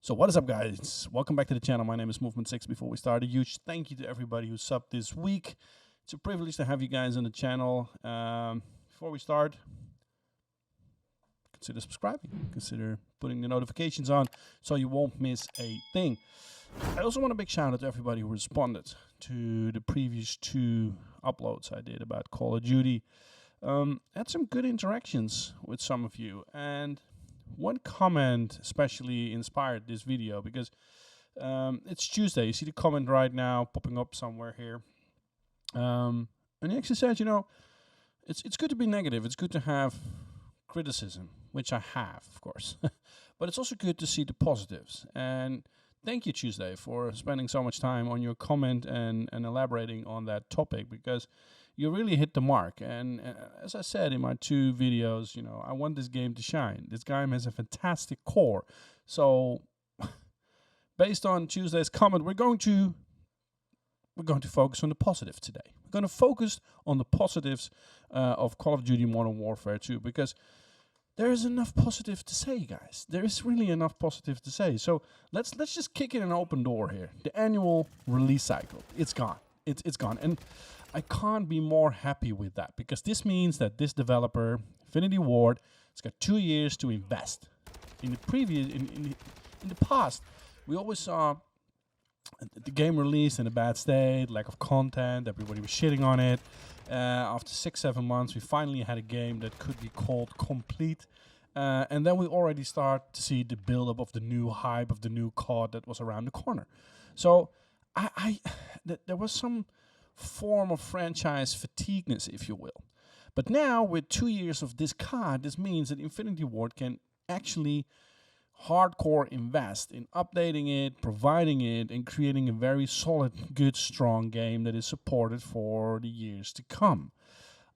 So what is up, guys? Welcome back to the channel. My name is Movement6. Before we start, a huge thank you to everybody who subbed this week. It's a privilege to have you guys on the channel. Before we start, consider subscribing. Consider putting the notifications on so you won't miss a thing. I also want a big shout out to everybody who responded to the previous 2 uploads I did about Call of Duty. Had some good interactions with some of you, and one comment especially inspired this video because it's Tuesday. You see the comment right now popping up somewhere here. And he actually said, it's good to be negative. It's good to have criticism, which I have, of course. But it's also good to see the positives. And thank you, Tuesday, for spending so much time on your comment and elaborating on that topic, because you really hit the mark. And as I said in my 2 videos, I want this game to shine. This game has a fantastic core. So based on Tuesday's comment, we're going to focus on the positive today. We're going to focus on the positives of Call of Duty Modern Warfare 2, because there is enough positive to say, guys. There is really enough positive to say. So let's just kick in an open door here. The annual release cycle, it's gone. It's gone. And I can't be more happy with that, because this means that this developer, Infinity Ward, has got 2 years to invest. In the past, we always saw the game released in a bad state, lack of content, everybody was shitting on it. After 6-7 months, we finally had a game that could be called complete. And then we already start to see the build-up of the new hype, of the new COD that was around the corner. So there was some form of franchise fatigueness, if you will. But now, with 2 years of this COD, this means that Infinity Ward can actually hardcore invest in updating it, providing it, and creating a very solid, good, strong game that is supported for the years to come.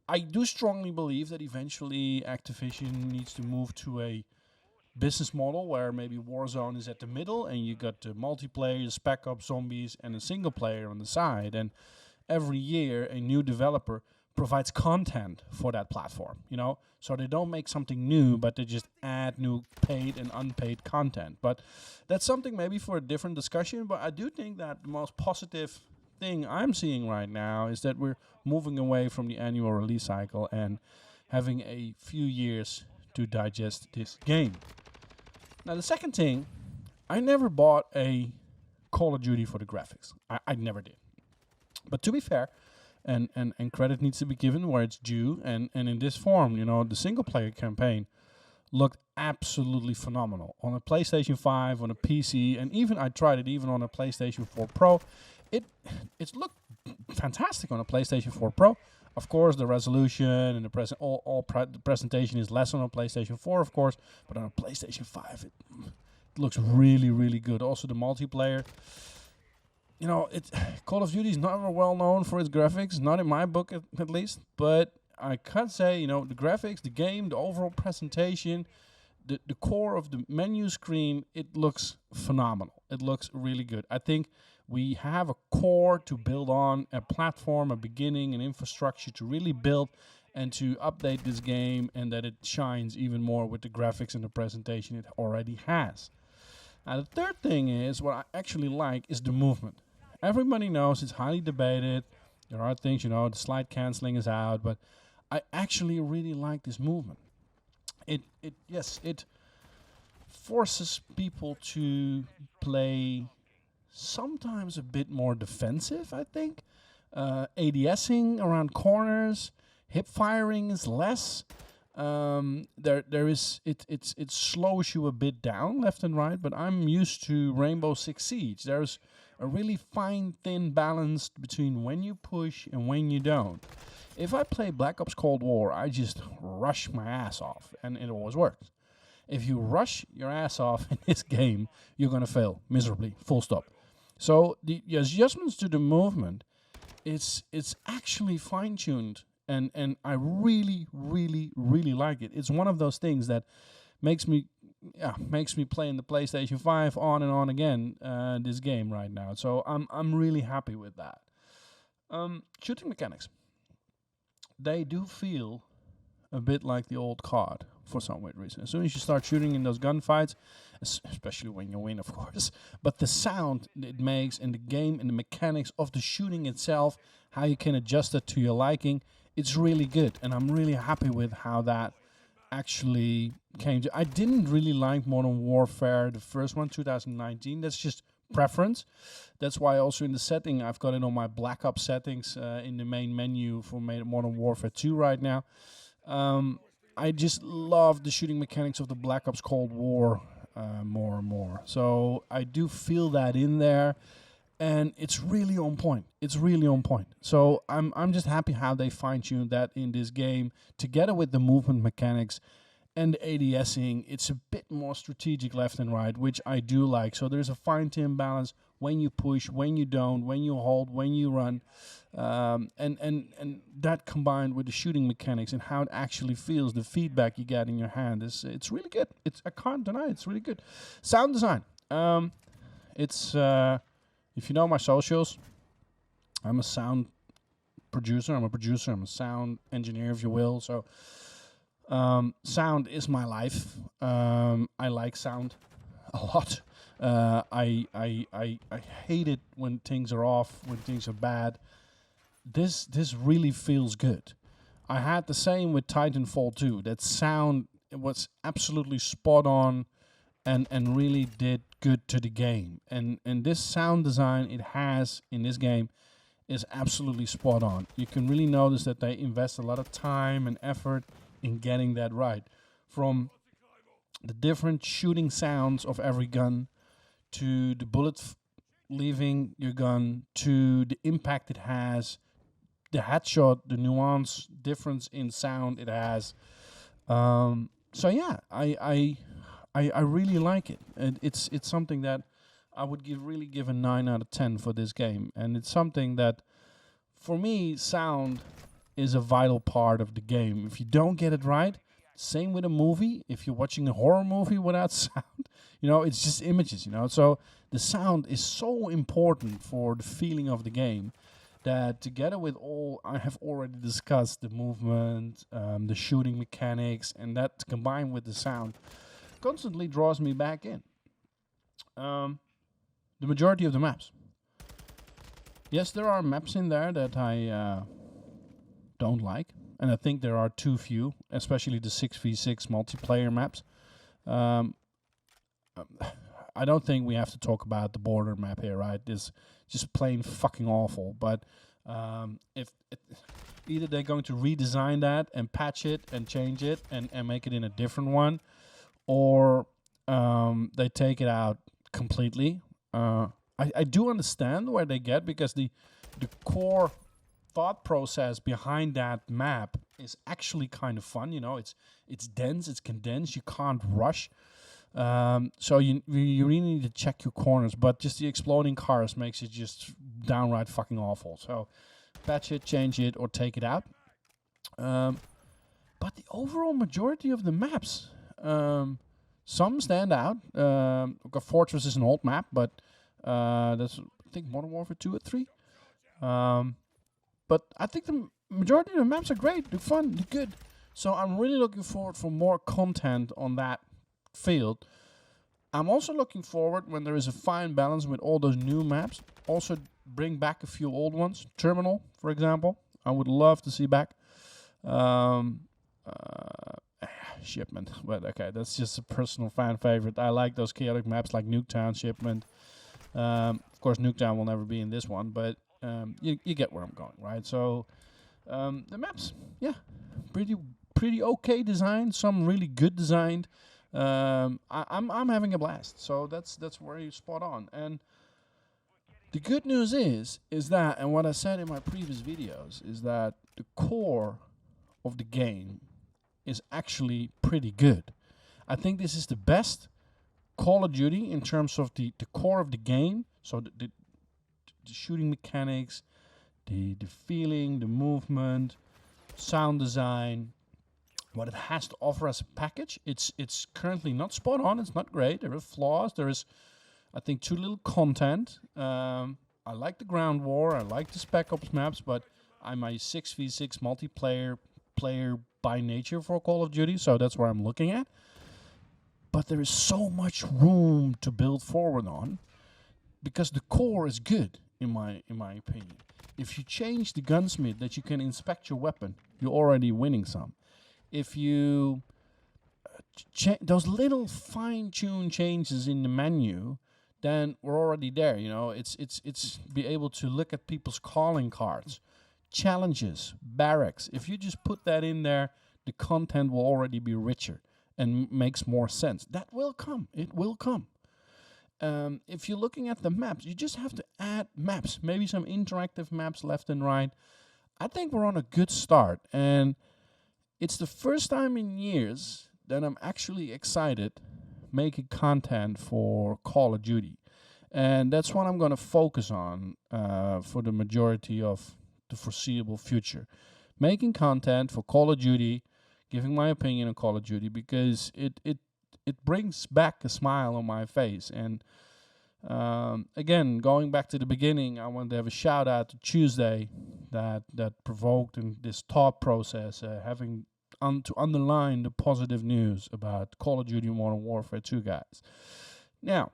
I do strongly believe that eventually Activision needs to move to a business model where maybe Warzone is at the middle and you got the multiplayer, the Spec Ops, Zombies, and a single player on the side. And every year a new developer provides content for that platform, so they don't make something new, but they just add new paid and unpaid content. But that's something maybe for a different discussion. But I do think that the most positive thing I'm seeing right now is that we're moving away from the annual release cycle and having a few years to digest this game. Now, the second thing, I never bought a Call of Duty for the graphics. I never did. But to be fair, and credit needs to be given where it's due, and in this form, the single-player campaign looked absolutely phenomenal. On a PlayStation 5, on a PC, and even I tried it even on a PlayStation 4 Pro. It looked fantastic on a PlayStation 4 Pro. Of course, the resolution and the presentation is less on a PlayStation 4, of course, but on a PlayStation 5, it looks really, really good. Also, the multiplayer. Call of Duty is not well known for its graphics, not in my book at least. But I can say, the graphics, the game, the overall presentation, the core of the menu screen, it looks phenomenal. It looks really good. I think we have a core to build on, a platform, a beginning, an infrastructure to really build and to update this game, and that it shines even more with the graphics and the presentation it already has. Now, the third thing is, what I actually like is the movement. Everybody knows it's highly debated. There are things, the slide canceling is out, but I actually really like this movement. It forces people to play sometimes a bit more defensive, I think. ADSing around corners, hip firing is less. It slows you a bit down left and right, but I'm used to Rainbow Six Siege. There's a really fine, thin balance between when you push and when you don't. If I play Black Ops Cold War, I just rush my ass off, and it always works. If you rush your ass off in this game, you're going to fail miserably, full stop. So the adjustments to the movement, it's actually fine-tuned. And I really, really, really like it. It's one of those things that makes me play in the PlayStation 5 on and on again, this game right now. So I'm really happy with that. Shooting mechanics. They do feel a bit like the old COD for some weird reason. As soon as you start shooting in those gunfights, especially when you win, of course. But the sound it makes in the game and the mechanics of the shooting itself, how you can adjust it to your liking, it's really good. And I'm really happy with how that actually came to. I didn't really like Modern Warfare, the first one, 2019. That's just preference. That's why also in the setting, I've got it on my Black Ops settings in the main menu for Modern Warfare 2 right now. I just love the shooting mechanics of the Black Ops Cold War more and more. So I do feel that in there, and it's really on point. It's really on point. So I'm just happy how they fine-tuned that in this game, together with the movement mechanics and the ADSing. It's a bit more strategic left and right, which I do like. So there's a fine-tuned balance when you push, when you don't, when you hold, when you run. And that combined with the shooting mechanics and how it actually feels, the feedback you get in your hand, it's really good. I can't deny it's really good. Sound design. It's if you know my socials, I'm a sound producer. I'm a sound engineer, if you will. So sound is my life. I like sound a lot. I hate it when things are off, when things are bad. This really feels good. I had the same with Titanfall 2. That sound, it was absolutely spot on and really did good to the game. And this sound design it has in this game is absolutely spot on. You can really notice that they invest a lot of time and effort in getting that right. From the different shooting sounds of every gun, to the bullet leaving your gun, to the impact it has, the headshot, the nuance difference in sound it has. So yeah, I really like it, and it's something that I would really give a 9 out of 10 for this game, and it's something that for me sound is a vital part of the game. If you don't get it right, same with a movie. If you're watching a horror movie without sound, it's just images. So the sound is so important for the feeling of the game. That together with all I have already discussed, the movement, the shooting mechanics, and that combined with the sound, constantly draws me back in. The majority of the maps. Yes, there are maps in there that I don't like, and I think there are too few, especially the 6v6 multiplayer maps. I don't think we have to talk about the border map here, right? It's just plain fucking awful. But if either they're going to redesign that and patch it and change it and make it in a different one, or they take it out completely. I do understand where they get, because the core thought process behind that map is actually kind of fun. It's dense, it's condensed, you can't rush. So you really need to check your corners, but just the exploding cars makes it just downright fucking awful. So patch it, change it, or take it out. But the overall majority of the maps, some stand out. Fortress is an old map, but that's, I think, Modern Warfare 2 or 3. But I think the majority of the maps are great, they're fun, they're good. So I'm really looking forward for more content on that field. I'm also looking forward when there is a fine balance with all those new maps. Also bring back a few old ones. Terminal, for example, I would love to see back. Shipment, but okay, that's just a personal fan favorite. I like those chaotic maps like Nuketown, Shipment. Of course, Nuketown will never be in this one, but you get where I'm going, right? So the maps, yeah, pretty okay designed. Some really good designed. I'm having a blast. So that's where you spot on. And the good news is that, and what I said in my previous videos, is that the core of the game is actually pretty good. I think this is the best Call of Duty in terms of the core of the game. So the shooting mechanics, the feeling, the movement, sound design, what it has to offer as a package. It's currently not spot on. It's not great. There are flaws. There is, I think, too little content. I like the ground war. I like the Spec Ops maps, but I'm a 6v6 multiplayer player by nature for Call of Duty, so that's where I'm looking at. but there is so much room to build forward on because the core is good, in my opinion. If you change the gunsmith that you can inspect your weapon, you're already winning some. If you those little fine-tuned changes in the menu, then we're already there. You know, it's be able to look at people's calling cards, challenges, barracks. If you just put that in there, the content will already be richer and makes more sense. That will come. It will come. If you're looking at the maps, you just have to add maps, maybe some interactive maps left and right. I think we're on a good start, and it's the first time in years that I'm actually excited making content for Call of Duty. And that's what I'm going to focus on for the majority of the foreseeable future. Making content for Call of Duty, giving my opinion on Call of Duty, because it brings back a smile on my face. And again, going back to the beginning, I want to have a shout out to Tuesday that provoked in this thought process, having to underline the positive news about Call of Duty Modern Warfare 2, guys. Now,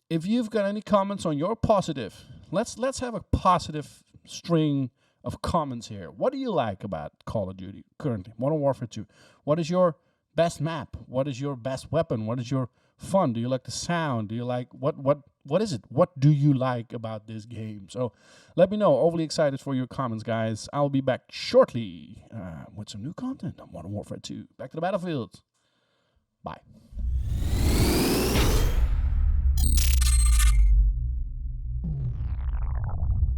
if you've got any comments on your positive, let's have a positive string of comments here. What do you like about Call of Duty currently, Modern Warfare 2? What is your best map? What is your best weapon? What is your fun? Do you like the sound? Do you like what is it? What do you like about this game? So let me know. Overly excited for your comments, guys. I'll be back shortly with some new content on Modern Warfare 2. Back to the battlefield. Bye.